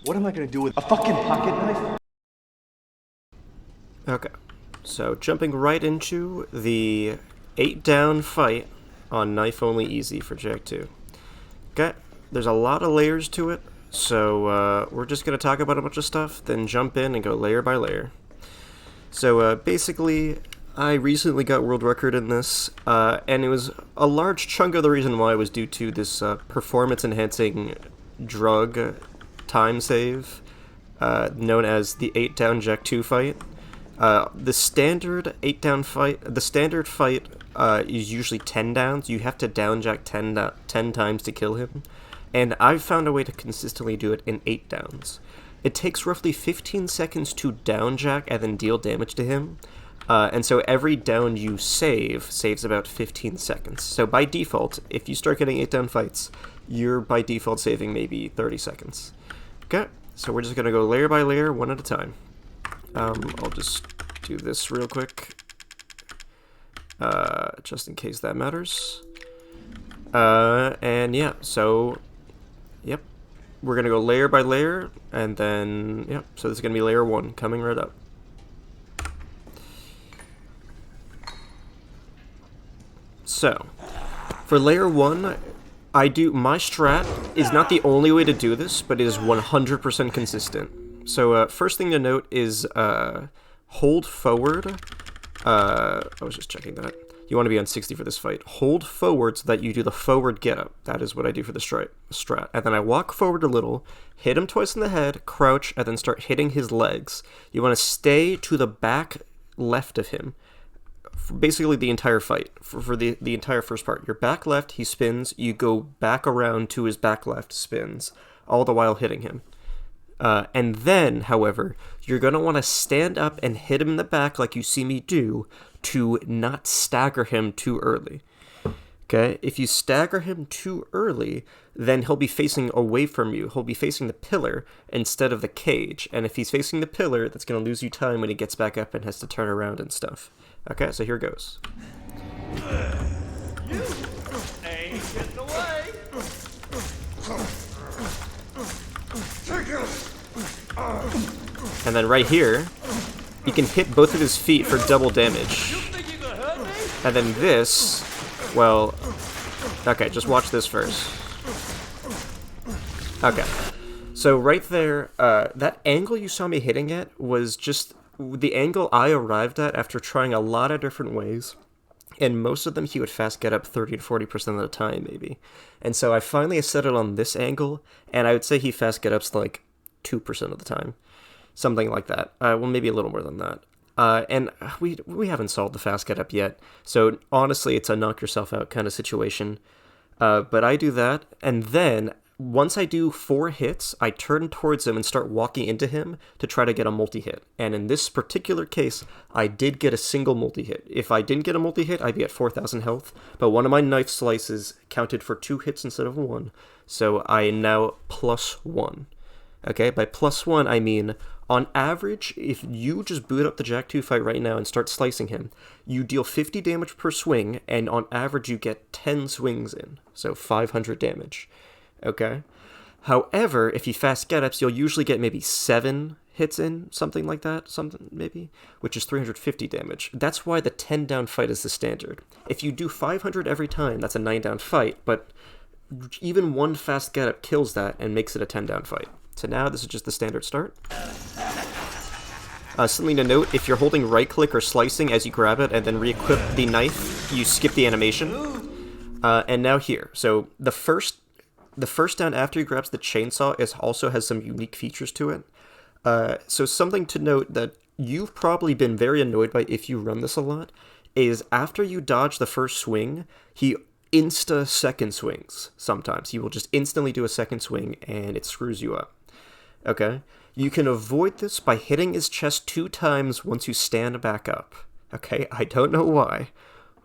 What am I gonna do with a fucking pocket knife? Okay, so jumping right into the 8 down fight on Knife Only Easy for Jack 2. Okay, there's a lot of layers to it, so we're just going to talk about a bunch of stuff, then jump in and go layer by layer. So basically, I recently got world record in this, and it was a large chunk of the reason why was due to this performance-enhancing drug time save, known as the 8 down Jack 2 fight. The standard 8 down fight, the standard fight is usually 10 downs. You have to down Jack 10 times to kill him, and I've found a way to consistently do it in 8 downs. It takes roughly 15 seconds to down Jack and then deal damage to him, and so every down you saves about 15 seconds. So by default, if you start getting 8 down fights, you're by default saving maybe 30 seconds. Okay, so we're just going to go layer by layer, one at a time. I'll just do this real quick, just in case that matters. And yeah, so, yep, we're gonna go layer by layer, and then, yep, so this is gonna be layer 1, coming right up. So, for layer 1, my strat is not the only way to do this, but it is 100% consistent. So, first thing to note is hold forward. I was just checking that. You want to be on 60 for this fight. Hold forward so that you do the forward get up. That is what I do for the strat. And then I walk forward a little, hit him twice in the head, crouch, and then start hitting his legs. You want to stay to the back left of him. Basically the entire fight, for the entire first part. Your back left, he spins, you go back around to his back left, spins, all the while hitting him. And then, however, you're going to want to stand up and hit him in the back like you see me do to not stagger him too early. Okay? If you stagger him too early, then he'll be facing away from you. He'll be facing the pillar instead of the cage. And if he's facing the pillar, that's going to lose you time when he gets back up and has to turn around and stuff. Okay, so here goes. You ain't getting away. And then right here, you can hit both of his feet for double damage. You think you can hurt me? And then this, well, okay, just watch this first. Okay, so right there, that angle you saw me hitting at was just the angle I arrived at after trying a lot of different ways. And most of them he would fast get up 30 to 40% of the time, maybe. And so I finally settled on this angle, and I would say he fast get ups like 2% of the time. Something like that. Well, maybe a little more than that. And we haven't solved the fast get up yet. So honestly, it's a knock yourself out kind of situation. But I do that, and then once I do 4 hits, I turn towards him and start walking into him to try to get a multi-hit. And in this particular case, I did get a single multi-hit. If I didn't get a multi-hit, I'd be at 4,000 health, but one of my knife slices counted for 2 hits instead of 1, so I am now +1. Okay, by +1, I mean, on average, if you just boot up the Jack 2 fight right now and start slicing him, you deal 50 damage per swing, and on average you get 10 swings in, so 500 damage. Okay? However, if you fast get-ups, you'll usually get maybe 7 hits in, something like that, which is 350 damage. That's why the 10 down fight is the standard. If you do 500 every time, that's a 9 down fight, but even one fast get-up kills that and makes it a 10 down fight. So now this is just the standard start. Something to note, if you're holding right-click or slicing as you grab it and then re-equip the knife, you skip the animation. And now here. So the first down after he grabs the chainsaw also has some unique features to it. So something to note that you've probably been very annoyed by if you run this a lot, is after you dodge the first swing, he second swings sometimes. He will just instantly do a second swing and it screws you up. Okay? You can avoid this by hitting his chest 2 times once you stand back up. Okay? I don't know why,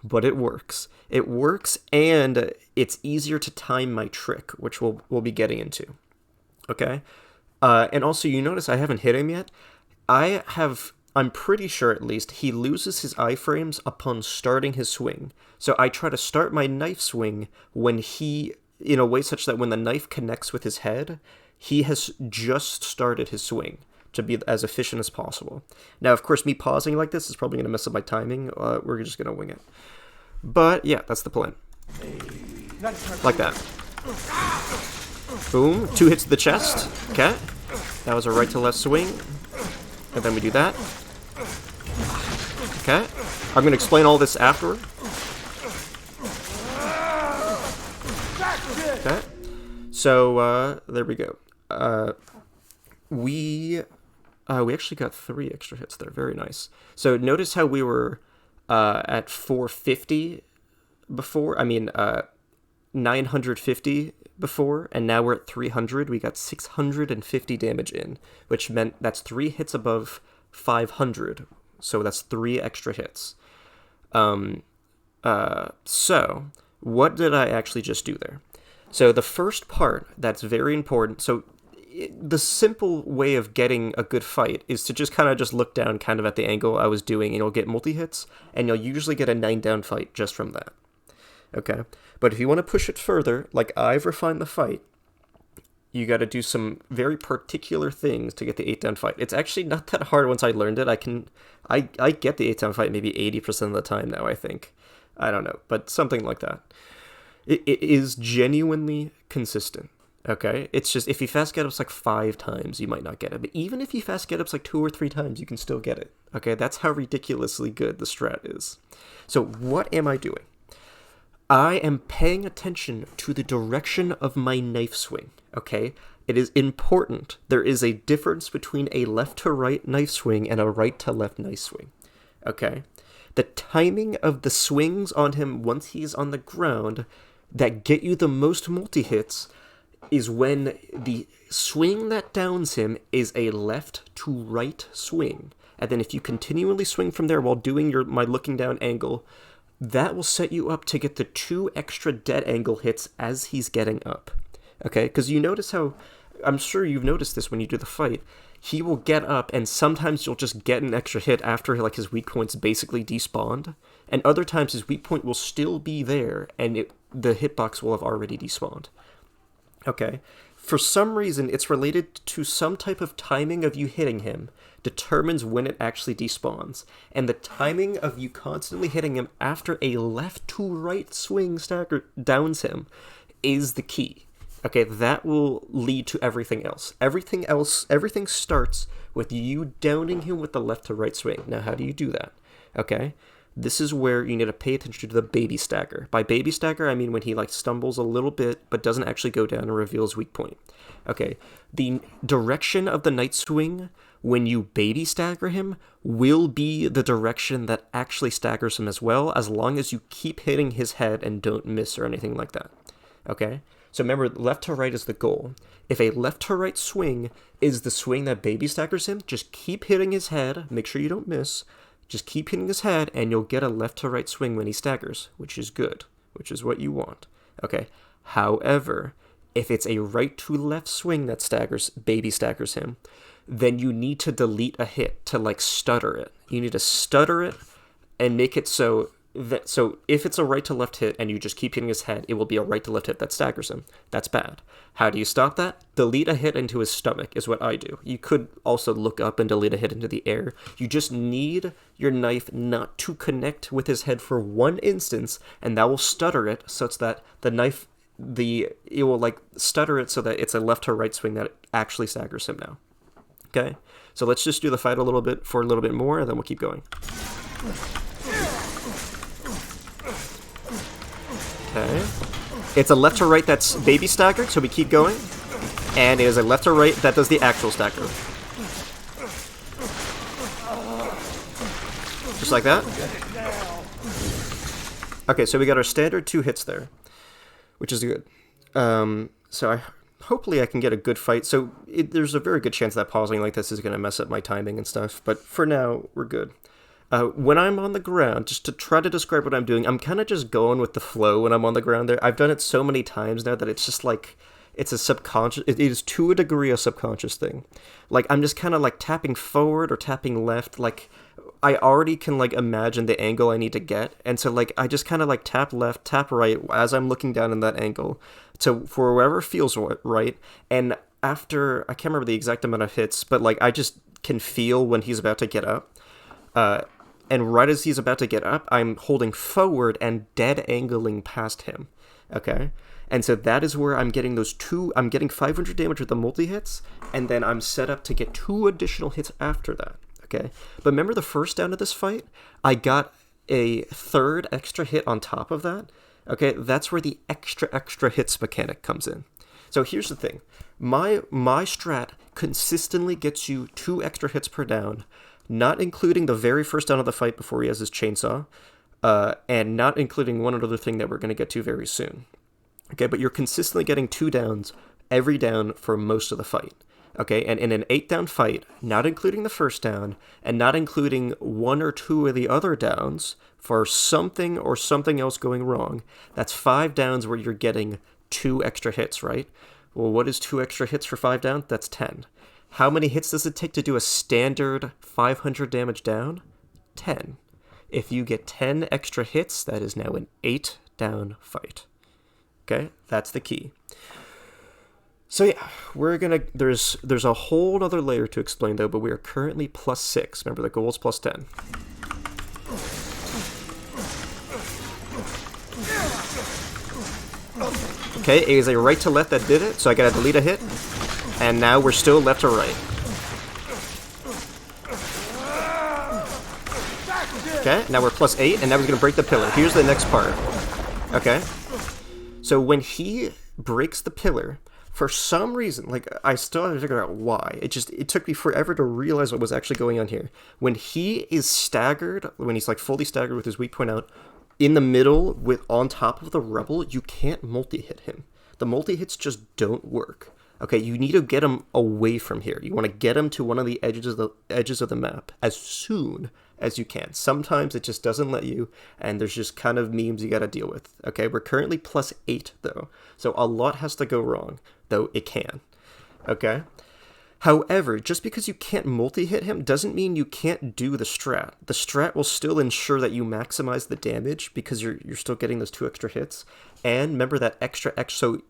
but it works. It works, and it's easier to time my trick, which we'll be getting into. Okay? And also, you notice I haven't hit him yet. I'm pretty sure at least, he loses his iframes upon starting his swing. So I try to start my knife swing when in a way such that when the knife connects with his head, he has just started his swing to be as efficient as possible. Now, of course, me pausing like this is probably going to mess up my timing. We're just going to wing it. But, yeah, that's the plan. Like that. Boom. 2 hits to the chest. Okay. That was a right to left swing. And then we do that. Okay. I'm going to explain all this afterward. Okay. So, there we go. We actually got 3 extra hits there. Very nice. So notice how we were at 450 before. 950 before, and now we're at 300. We got 650 damage in, which meant that's 3 hits above 500. So that's 3 extra hits. So what did I actually just do there? So the first part that's very important. So the simple way of getting a good fight is to just kind of just look down kind of at the angle I was doing, and you'll get multi-hits, and you'll usually get a 9-down fight just from that. Okay? But if you want to push it further, like I've refined the fight, you got to do some very particular things to get the 8-down fight. It's actually not that hard once I learned it. I get the 8-down fight maybe 80% of the time now, I think. I don't know, but something like that. It is genuinely consistent. Okay, it's just if you fast get ups like 5 times, you might not get it. But even if you fast get ups like 2 or 3 times, you can still get it. Okay, that's how ridiculously good the strat is. So what am I doing? I am paying attention to the direction of my knife swing. Okay, it is important. There is a difference between a left to right knife swing and a right to left knife swing. Okay, the timing of the swings on him once he's on the ground that get you the most multi-hits is when the swing that downs him is a left to right swing. And then if you continually swing from there while doing my looking down angle, that will set you up to get the 2 extra dead angle hits as he's getting up. Okay? Because you notice how, I'm sure you've noticed this when you do the fight, he will get up and sometimes you'll just get an extra hit after like his weak point's basically despawned. And other times his weak point will still be there and the hitbox will have already despawned. Okay, for some reason, it's related to some type of timing of you hitting him determines when it actually despawns. And the timing of you constantly hitting him after a left to right swing stagger downs him is the key. Okay, that will lead to everything else. Everything starts with you downing him with the left to right swing. Now, how do you do that? Okay, this is where you need to pay attention to the baby stagger. By baby stagger, I mean when he like stumbles a little bit, but doesn't actually go down and reveal his weak point. Okay, the direction of the knight swing when you baby stagger him will be the direction that actually staggers him as well, as long as you keep hitting his head and don't miss or anything like that. Okay, so remember, left to right is the goal. If a left to right swing is the swing that baby staggers him, just keep hitting his head, make sure you don't miss. Just keep hitting his head, and you'll get a left to right swing when he staggers, which is good, which is what you want. Okay. However, if it's a right to left swing that baby staggers him, then you need to delete a hit to like stutter it. You need to stutter it and make it so if it's a right to left hit and you just keep hitting his head, it will be a right to left hit that staggers him. That's bad. How do you stop that? Delete a hit into his stomach is what I do. You could also look up and delete a hit into the air. You just need your knife not to connect with his head for 1 instance, and that will stutter it such that it will like stutter it so that it's a left to right swing that actually staggers him now. Okay? So let's just do the fight a little bit more, and then we'll keep going. Okay. It's a left to right that's baby staggered, so we keep going. And it is a left to right that does the actual stagger. Just like that. Okay, so we got our standard 2 hits there, which is good. So hopefully I can get a good fight. So there's a very good chance that pausing like this is going to mess up my timing and stuff, but for now, we're good. When I'm on the ground, just to try to describe what I'm doing, I'm kind of just going with the flow when I'm on the ground there. I've done it so many times now that it's just like, it is to a degree a subconscious thing. Like, I'm just kind of like tapping forward or tapping left. Like, I already can like imagine the angle I need to get. And so like, I just kind of like tap left, tap right as I'm looking down in that angle. So for wherever feels right. And after, I can't remember the exact amount of hits, but like I just can feel when he's about to get up. And right as he's about to get up, I'm holding forward and dead angling past him. Okay? And so that is where I'm getting I'm getting 500 damage with the multi-hits, and then I'm set up to get 2 additional hits after that. Okay? But remember the first down of this fight? I got a 3rd extra hit on top of that. Okay? That's where the extra hits mechanic comes in. So here's the thing. My strat consistently gets you 2 extra hits per down, not including the very first down of the fight before he has his chainsaw, and not including one other thing that we're going to get to very soon. Okay, but you're consistently getting 2 downs every down for most of the fight. Okay, and in an 8-down fight, not including the first down, and not including 1 or 2 of the other downs, for something or something else going wrong, that's 5 downs where you're getting 2 extra hits, right? Well, what is 2 extra hits for 5 down? That's 10. How many hits does it take to do a standard 500 damage down? 10. If you get 10 extra hits, that is now an 8-down fight. Okay, that's the key. So yeah, there's a whole other layer to explain though, but we are currently +6. Remember, the goal is +10. Okay, it is a right to left that did it, so I gotta delete a hit. And now we're still left to right. Okay, now we're +8, and now we're gonna break the pillar. Here's the next part. Okay? So when he breaks the pillar, for some reason, like, I still have to figure out why. It took me forever to realize what was actually going on here. When he is staggered, when he's like fully staggered with his weak point out, in the middle, on top of the rubble, you can't multi-hit him. The multi-hits just don't work. Okay, you need to get him away from here. You want to get him to one of the edges of the map as soon as you can. Sometimes it just doesn't let you, and there's just kind of memes you got to deal with. Okay, we're currently +8 though, so a lot has to go wrong, though it can. Okay. However, just because you can't multi-hit him doesn't mean you can't do the strat. The strat will still ensure that you maximize the damage because you're still getting those 2 extra hits. And remember that so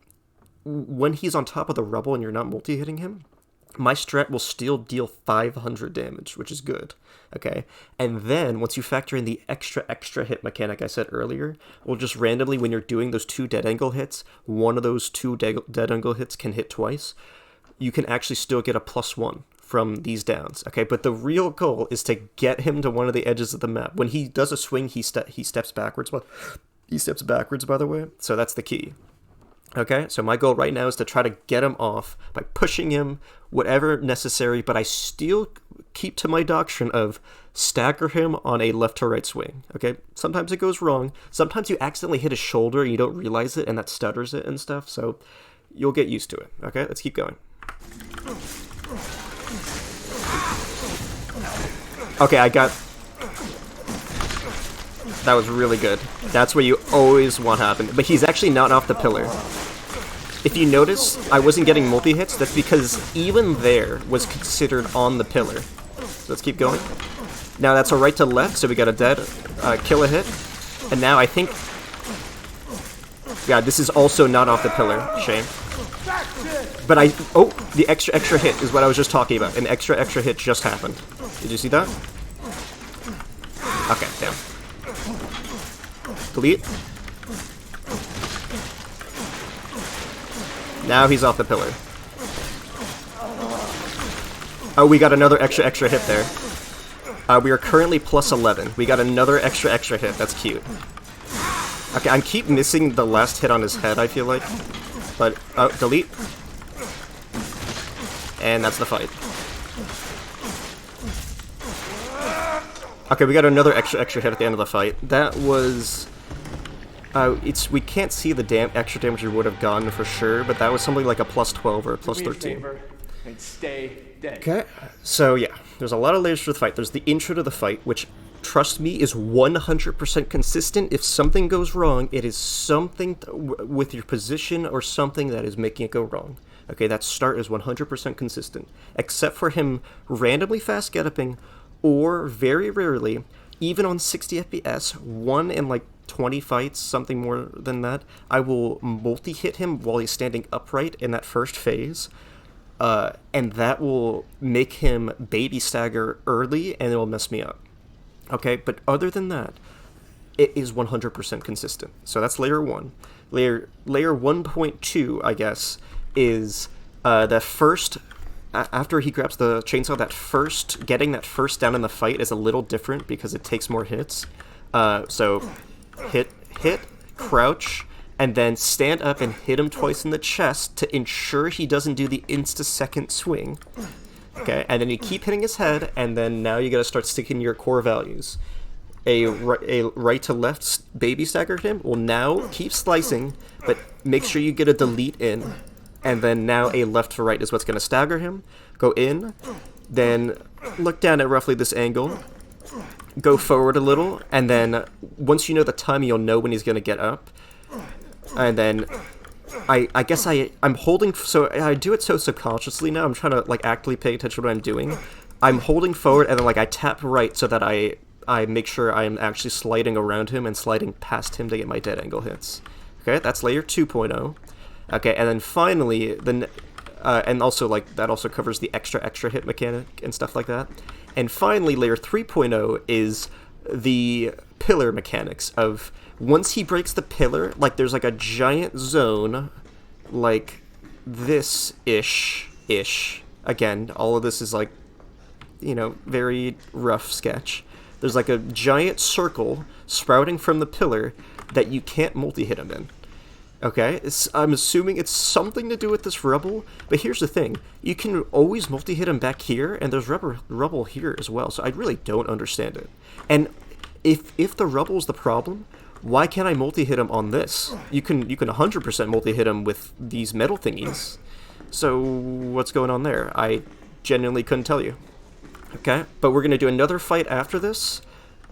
when he's on top of the rubble and you're not multi-hitting him, my strat will still deal 500 damage, which is good. Okay? And then, once you factor in the extra hit mechanic I said earlier, we'll just randomly, when you're doing those 2 dead angle hits, one of those 2 dead angle hits can hit twice. You can actually still get a +1 from these downs, okay? But the real goal is to get him to one of the edges of the map. When he does a swing, he steps backwards. He steps backwards, by the way, so that's the key. Okay, so my goal right now is to try to get him off by pushing him, whatever necessary, but I still keep to my doctrine of stagger him on a left to right swing, okay? Sometimes it goes wrong. Sometimes you accidentally hit his shoulder and you don't realize it, and that stutters it and stuff, so you'll get used to it, okay? Let's keep going. Okay, that was really good. That's what you always want to happen. But he's actually not off the pillar. If you notice, I wasn't getting multi-hits. That's because even there was considered on the pillar. So let's keep going. Now that's a right to left, so we got a dead kill a hit. And now I think... Yeah, this is also not off the pillar. Shame. But the extra hit is what I was just talking about. An extra hit just happened. Did you see that? Okay, damn. Delete. Now he's off the pillar. Oh, we got another extra hit there. We are currently +11. We got another extra hit. That's cute. Okay, I keep missing the last hit on his head, I feel like. But, delete. And that's the fight. Okay, we got another extra hit at the end of the fight. That was... we can't see the extra damage we would have gotten for sure, but that was something like a +12 or a +13. And stay dead. Okay, so yeah, there's a lot of layers to the fight. There's the intro to the fight, which, trust me, is 100% consistent. If something goes wrong, it is something with your position or something that is making it go wrong. Okay, that start is 100% consistent, except for him randomly fast get-upping, or very rarely, even on 60 FPS, 1 in like 20 fights, something more than that, I will multi-hit him while he's standing upright in that first phase. and that will make him baby stagger early, and it will mess me up. Okay, but other than that, it is 100% consistent. So that's layer 1. Layer 1.2, I guess, is the first... After he grabs the chainsaw, getting that first down in the fight is a little different because it takes more hits. So hit, crouch, and then stand up and hit him twice in the chest to ensure he doesn't do the insta-second swing. Okay, and then you keep hitting his head, and then now you gotta start sticking your core values. A right to left baby stagger him will now keep slicing, but make sure you get a delete in. And then now a left to right is what's going to stagger him. Go in, then look down at roughly this angle, go forward a little, and then once you know the timing, you'll know when he's going to get up. And then I guess I'm holding, so I do it so subconsciously now. I'm trying to like actively pay attention to what I'm doing. I'm holding forward, and then like I tap right so that I make sure I'm actually sliding around him and sliding past him to get my dead angle hits. Okay, that's layer 2.0. Okay, and then finally, and also like that also covers the extra hit mechanic and stuff like that. And finally, layer 3.0 is the pillar mechanics of once he breaks the pillar, like there's like a giant zone, like this-ish. Again, all of this is like, you know, very rough sketch. There's like a giant circle sprouting from the pillar that you can't multi-hit him in. Okay, I'm assuming it's something to do with this rubble, but here's the thing. You can always multi-hit him back here, and there's rubble here as well, so I really don't understand it. And if the rubble's the problem, why can't I multi-hit him on this? You can 100% multi-hit him with these metal thingies. So what's going on there? I genuinely couldn't tell you. Okay, but we're going to do another fight after this,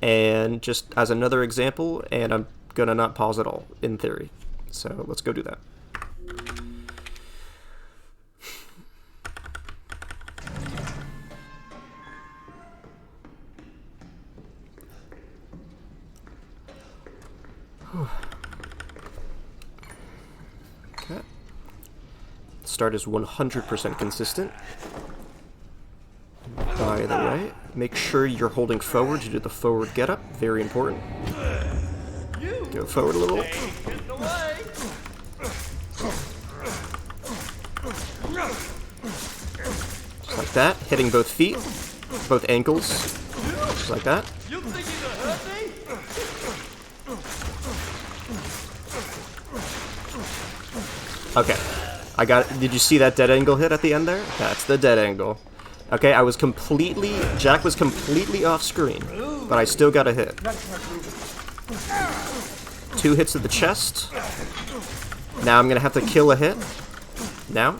and just as another example, and I'm going to not pause at all, in theory. So let's go do that. Okay. Start is 100% consistent. By the way, make sure you're holding forward to do the forward get up. Very important. Go forward a little. Just like that, hitting both feet, both ankles, just like that. Okay, I got it. Did you see that dead angle hit at the end there? That's the dead angle. Okay, Jack was completely off screen, but I still got a hit. 2 hits to the chest. Now I'm gonna have to kill a hit. Now.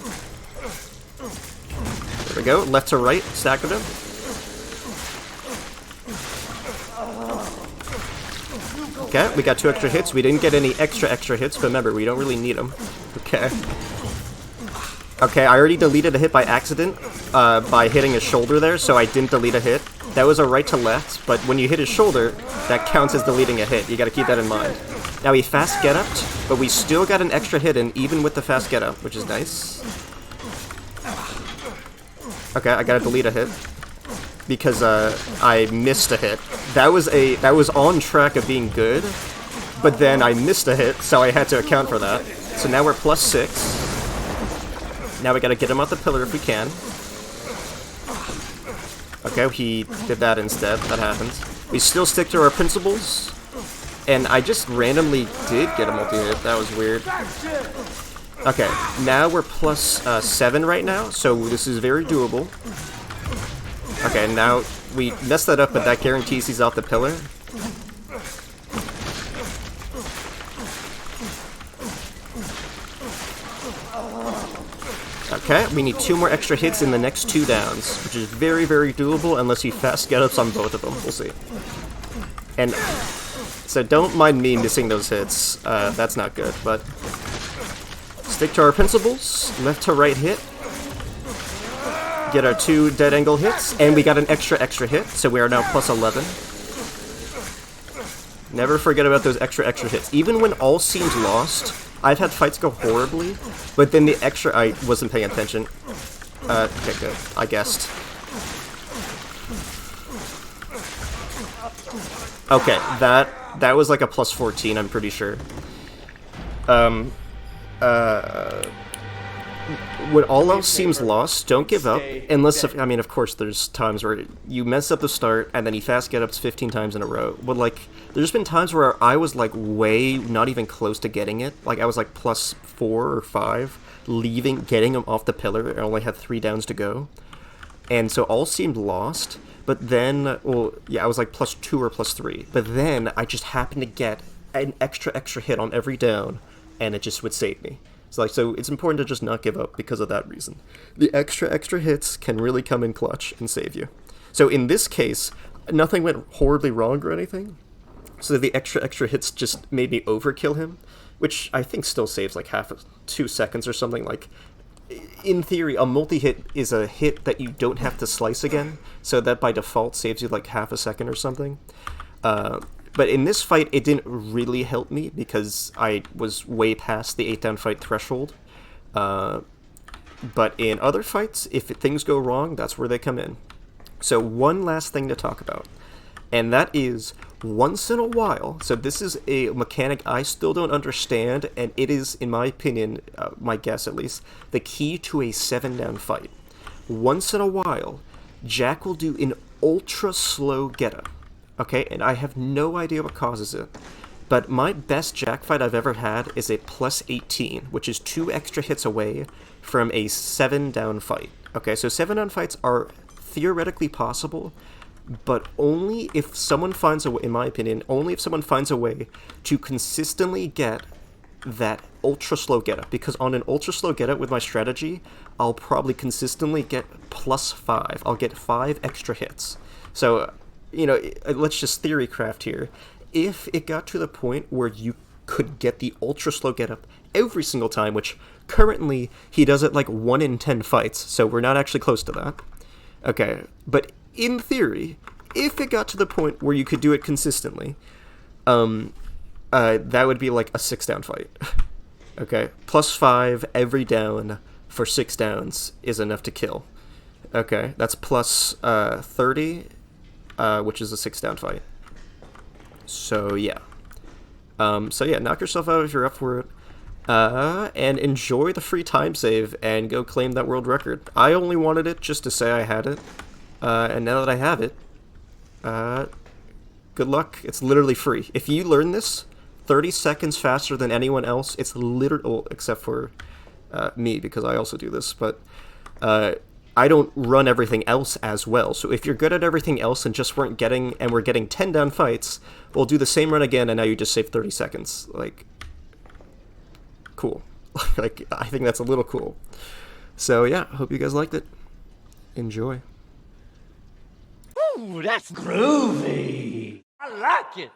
There we go. Left to right, stack of him. Okay, we got 2 extra hits. We didn't get any extra hits, but remember, we don't really need them. Okay. Okay, I already deleted a hit by accident by hitting his shoulder there, so I didn't delete a hit. That was a right to left, but when you hit his shoulder, that counts as deleting a hit. You gotta keep that in mind. Now he fast get upped, but we still got an extra hit in even with the fast get up, which is nice. Okay, I gotta delete a hit because I missed a hit. That was on track of being good, but then I missed a hit, so I had to account for that. So now we're +6. Now we gotta get him off the pillar if we can. Okay, he did that instead. That happens. We still stick to our principles. And I just randomly did get a multi-hit. That was weird. Okay, now we're +7 right now, so this is very doable. Okay, now we messed that up, but that guarantees he's off the pillar. Okay, we need 2 more extra hits in the next 2 downs, which is very, very doable unless he fast get-ups on both of them. We'll see. And so don't mind me missing those hits. That's not good, but stick to our principles. Left to right hit. Get our 2 dead angle hits, and we got an extra hit, so we are now +11. Never forget about those extra hits. Even when all seems lost, I've had fights go horribly, but then the extra... I wasn't paying attention. Okay, good. I guessed. Okay, that was like a plus 14, I'm pretty sure. When all else seems lost, don't give up. Unless, I mean, of course, there's times where you mess up the start and then you fast get ups 15 times in a row. But, like, there's been times where I was, like, way not even close to getting it. Like, I was, like, plus 4 or 5, getting him off the pillar. I only had 3 downs to go. And so all seemed lost. But then, well, yeah, I was, like, plus 2 or plus 3. But then I just happened to get an extra hit on every down, and it just would save me. So it's important to just not give up because of that reason. The extra hits can really come in clutch and save you. So in this case, nothing went horribly wrong or anything. So the extra hits just made me overkill him, which I think still saves like 2 seconds or something. Like, in theory, a multi-hit is a hit that you don't have to slice again, so that by default saves you like half a second or something. But in this fight, it didn't really help me because I was way past the 8-down fight threshold. But in other fights, if things go wrong, that's where they come in. So one last thing to talk about, and that is once in a while, so this is a mechanic I still don't understand, and it is, in my opinion, my guess at least, the key to a 7-down fight. Once in a while, Jack will do an ultra slow getup. Okay, and I have no idea what causes it, but my best Jack fight I've ever had is a plus 18, which is 2 extra hits away from a 7-down fight. Okay, so 7-down fights are theoretically possible, but only if someone finds a way, in my opinion, only if someone finds a way to consistently get that ultra slow getup, because on an ultra slow getup with my strategy, I'll probably consistently get plus 5. I'll get 5 extra hits. So, you know, let's just theory craft here. If it got to the point where you could get the ultra slow getup every single time, which currently he does it like 1 in 10 fights, so we're not actually close to that. Okay, but in theory, if it got to the point where you could do it consistently, that would be like a 6-down fight. Okay, plus 5 every down for 6 downs is enough to kill. Okay, that's plus 30. Which is a 6-down fight. So yeah. Knock yourself out if you're up for it. And enjoy the free time save and go claim that world record. I only wanted it just to say I had it. And now that I have it, good luck. It's literally free. If you learn this 30 seconds faster than anyone else, it's literally, well, except for me, because I also do this, but I don't run everything else as well. So if you're good at everything else and just we're getting 10-down fights, we'll do the same run again, and now you just save 30 seconds. Like, cool. Like, I think that's a little cool. So yeah, hope you guys liked it. Enjoy. Ooh, that's groovy. I like it.